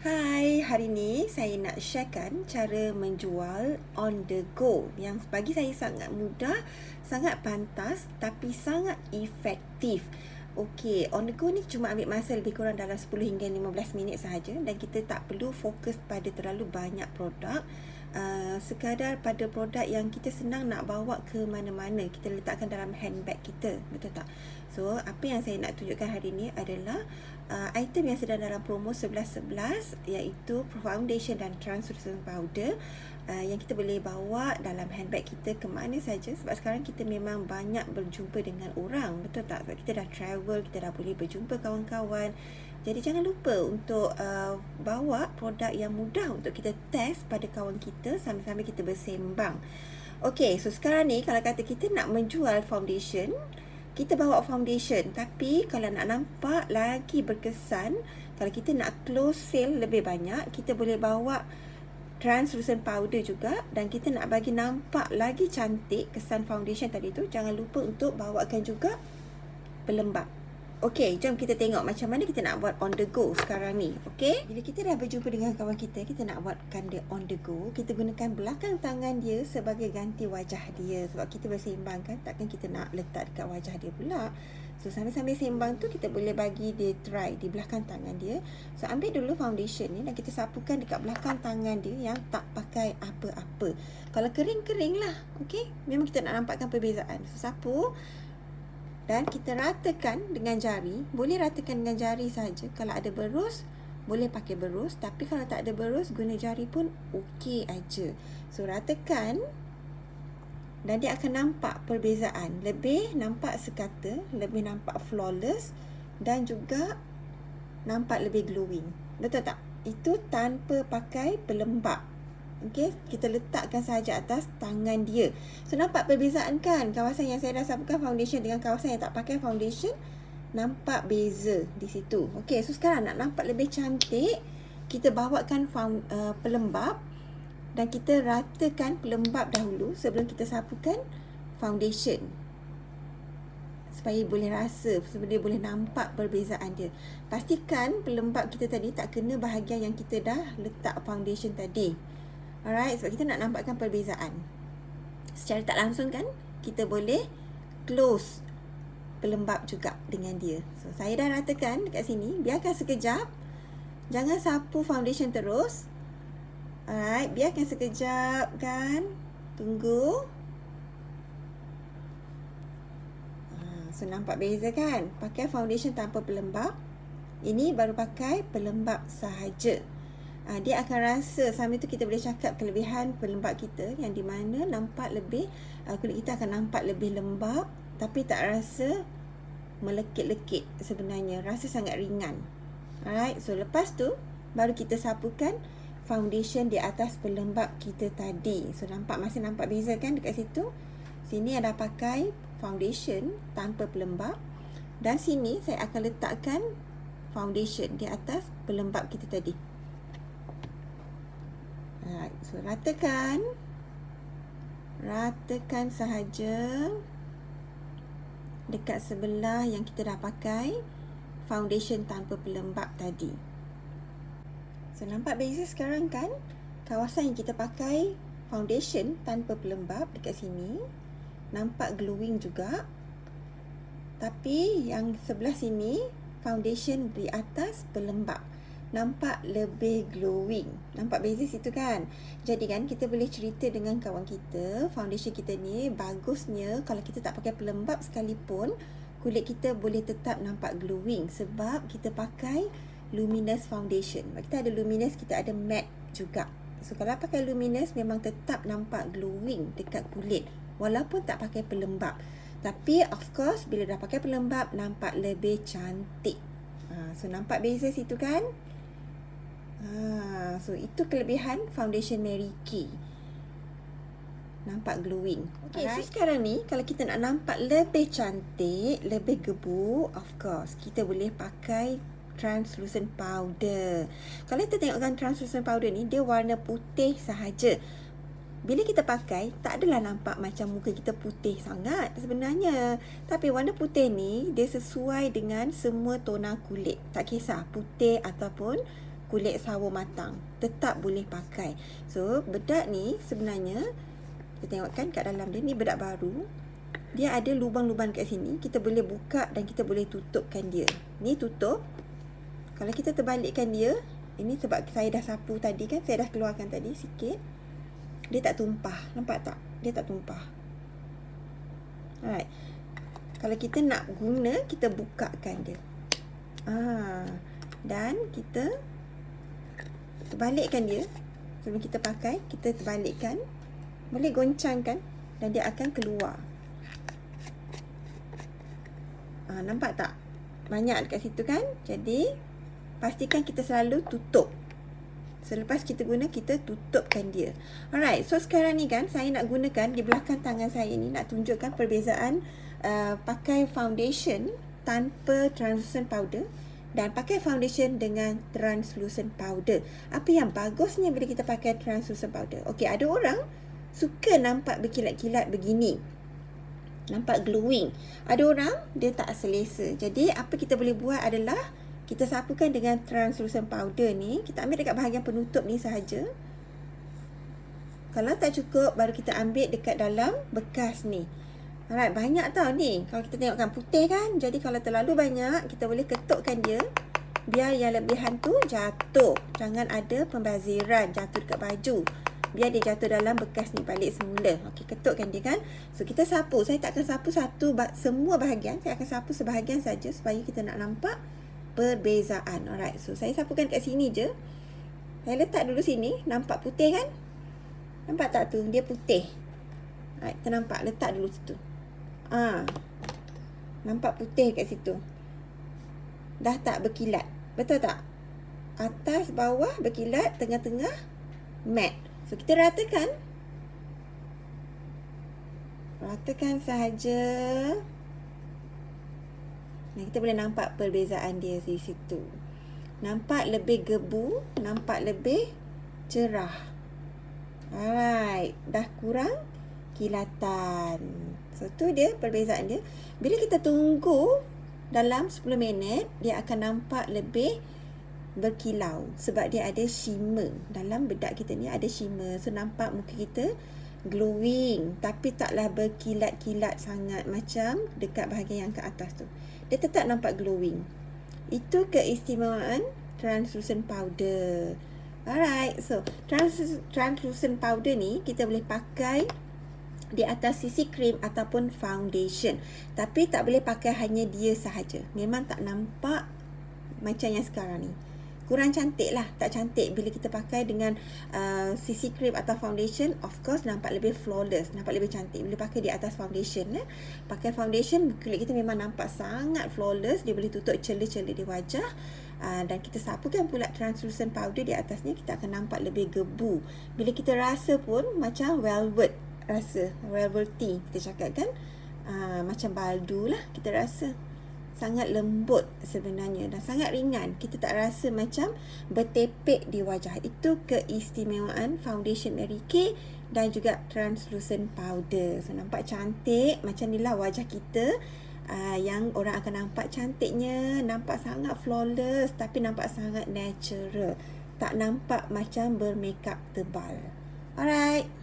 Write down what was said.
Hai, hari ni saya nak sharekan cara menjual on the go yang bagi saya sangat mudah, sangat pantas tapi sangat efektif. Okey, on the go ni cuma ambil masa lebih kurang dalam 10 hingga 15 minit sahaja dan kita tak perlu fokus pada terlalu banyak produk. Sekadar pada produk yang kita senang nak bawa ke mana-mana, kita letakkan dalam handbag kita, betul tak? So, apa yang saya nak tunjukkan hari ni adalah item yang sedang dalam promo 11-11, iaitu foundation dan translucent powder yang kita boleh bawa dalam handbag kita ke mana saja, sebab sekarang kita memang banyak berjumpa dengan orang, betul tak? Sebab kita dah travel, kita dah boleh berjumpa kawan-kawan. Jadi jangan lupa untuk bawa produk yang mudah untuk kita test pada kawan kita sambil-sambil kita bersembang. Okey, so sekarang ni kalau kata kita nak menjual foundation, kita bawa foundation, tapi kalau nak nampak lagi berkesan, kalau kita nak close sale lebih banyak, kita boleh bawa translucent powder juga, dan kita nak bagi nampak lagi cantik kesan foundation tadi tu, jangan lupa untuk bawakan juga pelembab. Okey, jom kita tengok macam mana kita nak buat on the go sekarang ni. Okey, bila kita dah berjumpa dengan kawan kita nak buatkan dia on the go, kita gunakan belakang tangan dia sebagai ganti wajah dia. Sebab kita bersembang kan, takkan kita nak letak dekat wajah dia pula. So, sambil-sambil sembang tu, kita boleh bagi dia try di belakang tangan dia. So, ambil dulu foundation ni dan kita sapukan dekat belakang tangan dia yang tak pakai apa-apa. Kalau kering-kering lah, okey? Memang kita nak nampakkan perbezaan. So, sapu dan kita ratakan dengan jari. Boleh ratakan dengan jari saja. Kalau ada berus, boleh pakai berus. Tapi kalau tak ada berus, guna jari pun okey aja. So, ratakan dan dia akan nampak perbezaan. Lebih nampak sekata, lebih nampak flawless dan juga nampak lebih glowing. Betul tak? Itu tanpa pakai pelembab. Okey, kita letakkan sahaja atas tangan dia. So, nampak perbezaan kan? Kawasan yang saya dah sapukan foundation dengan kawasan yang tak pakai foundation, nampak beza di situ. Okey, so sekarang nak nampak lebih cantik, kita bawakan pelembab dan kita ratakan pelembab dahulu sebelum kita sapukan foundation. Supaya boleh rasa, supaya boleh nampak perbezaan dia. Pastikan pelembab kita tadi tak kena bahagian yang kita dah letak foundation tadi. Alright, sebab kita nak nampakkan perbezaan. Secara tak langsung kan, kita boleh close pelembab juga dengan dia. So, saya dah ratakan dekat sini. Biarkan sekejap. Jangan sapu foundation terus. Alright, biarkan sekejap kan. Tunggu. So, nampak beza kan? Pakai foundation tanpa pelembab. Ini baru pakai pelembab sahaja. Dia akan rasa, sambil tu kita boleh cakap kelebihan pelembab kita yang di mana nampak lebih, kulit kita akan nampak lebih lembab tapi tak rasa melekit-lekit sebenarnya, rasa sangat ringan. Alright, so lepas tu baru kita sapukan foundation di atas pelembab kita tadi. So, masih nampak beza kan dekat situ? Sini ada pakai foundation tanpa pelembab dan sini saya akan letakkan foundation di atas pelembab kita tadi. Alright, so ratakan sahaja dekat sebelah yang kita dah pakai foundation tanpa pelembab tadi. So, nampak beza sekarang kan? Kawasan yang kita pakai foundation tanpa pelembab dekat sini nampak glowing juga. Tapi yang sebelah sini foundation di atas pelembab, nampak lebih glowing. Nampak beza situ kan? Jadi kan, kita boleh cerita dengan kawan kita, foundation kita ni bagusnya kalau kita tak pakai pelembab sekalipun, kulit kita boleh tetap nampak glowing sebab kita pakai luminous foundation. Kita ada luminous, kita ada matte juga. So, kalau pakai luminous memang tetap nampak glowing dekat kulit walaupun tak pakai pelembab. Tapi of course, bila dah pakai pelembab, nampak lebih cantik. So, nampak beza situ kan? So itu kelebihan foundation Mary Kay. Nampak glowing. Okay, so sekarang ni kalau kita nak nampak lebih cantik, lebih gebu, of course kita boleh pakai translucent powder. Kalau kita tengokkan translucent powder ni, dia warna putih sahaja. Bila kita pakai, tak adalah nampak macam muka kita putih sangat sebenarnya. Tapi warna putih ni, dia sesuai dengan semua tona kulit. Tak kisah putih ataupun kulit sawo matang. Tetap boleh pakai. So, bedak ni sebenarnya, kita tengok kan kat dalam dia, ni bedak baru. Dia ada lubang-lubang kat sini. Kita boleh buka dan kita boleh tutupkan dia. Ni tutup. Kalau kita terbalikkan dia, ini sebab saya dah sapu tadi kan, saya dah keluarkan tadi sikit. Dia tak tumpah. Nampak tak? Dia tak tumpah. Alright. Kalau kita nak guna, kita bukakan dia. Dan kita terbalikkan dia. Sebelum kita pakai, kita terbalikkan. Boleh goncangkan dan dia akan keluar. Nampak tak? Banyak dekat situ kan? Jadi, pastikan kita selalu tutup. Selepas kita guna, kita tutupkan dia. Alright, so sekarang ni kan, saya nak gunakan di belakang tangan saya ni, nak tunjukkan perbezaan pakai foundation tanpa translucent powder dan pakai foundation dengan translucent powder. Apa yang bagusnya bila kita pakai translucent powder? Okey, ada orang suka nampak berkilat-kilat begini. Nampak glowing. Ada orang dia tak selesa. Jadi apa kita boleh buat adalah kita sapukan dengan translucent powder ni. Kita ambil dekat bahagian penutup ni sahaja. Kalau tak cukup, baru kita ambil dekat dalam bekas ni. Alright, banyak tau ni. Kalau kita tengokkan putih kan. Jadi kalau terlalu banyak, kita boleh ketukkan dia. Biar yang lebihan tu jatuh. Jangan ada pembaziran jatuh dekat baju. Biar dia jatuh dalam bekas ni balik semula. Okey, ketukkan dia kan. So kita sapu. Saya tak akan sapu semua bahagian. Saya akan sapu sebahagian saja supaya kita nak nampak perbezaan. Alright, so saya sapukan kat sini je. Saya letak dulu sini. Nampak putih kan? Nampak tak tu? Dia putih. Alright, kita nampak. Letak dulu situ. Nampak putih kat situ. Dah tak berkilat. Betul tak? Atas, bawah berkilat, tengah-tengah matte. So kita ratakan. Ratakan sahaja. Nah, kita boleh nampak perbezaan dia di situ. Nampak lebih gebu, nampak lebih cerah. Alright, dah kurang kilatan. So tu dia perbezaan dia. Bila kita tunggu dalam 10 minit, dia akan nampak lebih berkilau sebab dia ada shimmer. Dalam bedak kita ni ada shimmer. So nampak muka kita glowing, tapi taklah berkilat-kilat sangat macam dekat bahagian yang ke atas tu. Dia tetap nampak glowing. Itu keistimewaan translucent powder. Alright, so translucent powder ni kita boleh pakai di atas CC cream ataupun foundation. Tapi tak boleh pakai hanya dia sahaja. Memang tak nampak macam yang sekarang ni. Kurang cantik lah. Tak cantik bila kita pakai dengan CC cream atau foundation. Of course nampak lebih flawless. Nampak lebih cantik bila pakai di atas foundation. Pakai foundation, kulit kita memang nampak sangat flawless. Dia boleh tutup celah-celah di wajah. Dan kita sapukan pula translucent powder di atasnya, kita akan nampak lebih gebu. Bila kita rasa pun macam velvet. Rasa velvety kita cakap kan. Macam baldu lah kita rasa. Sangat lembut sebenarnya dan sangat ringan. Kita tak rasa macam bertepek di wajah. Itu keistimewaan foundation Mary Kay dan juga translucent powder. So nampak cantik. Macam inilah wajah kita. Yang orang akan nampak cantiknya. Nampak sangat flawless. Tapi nampak sangat natural. Tak nampak macam bermakeup tebal. Alright.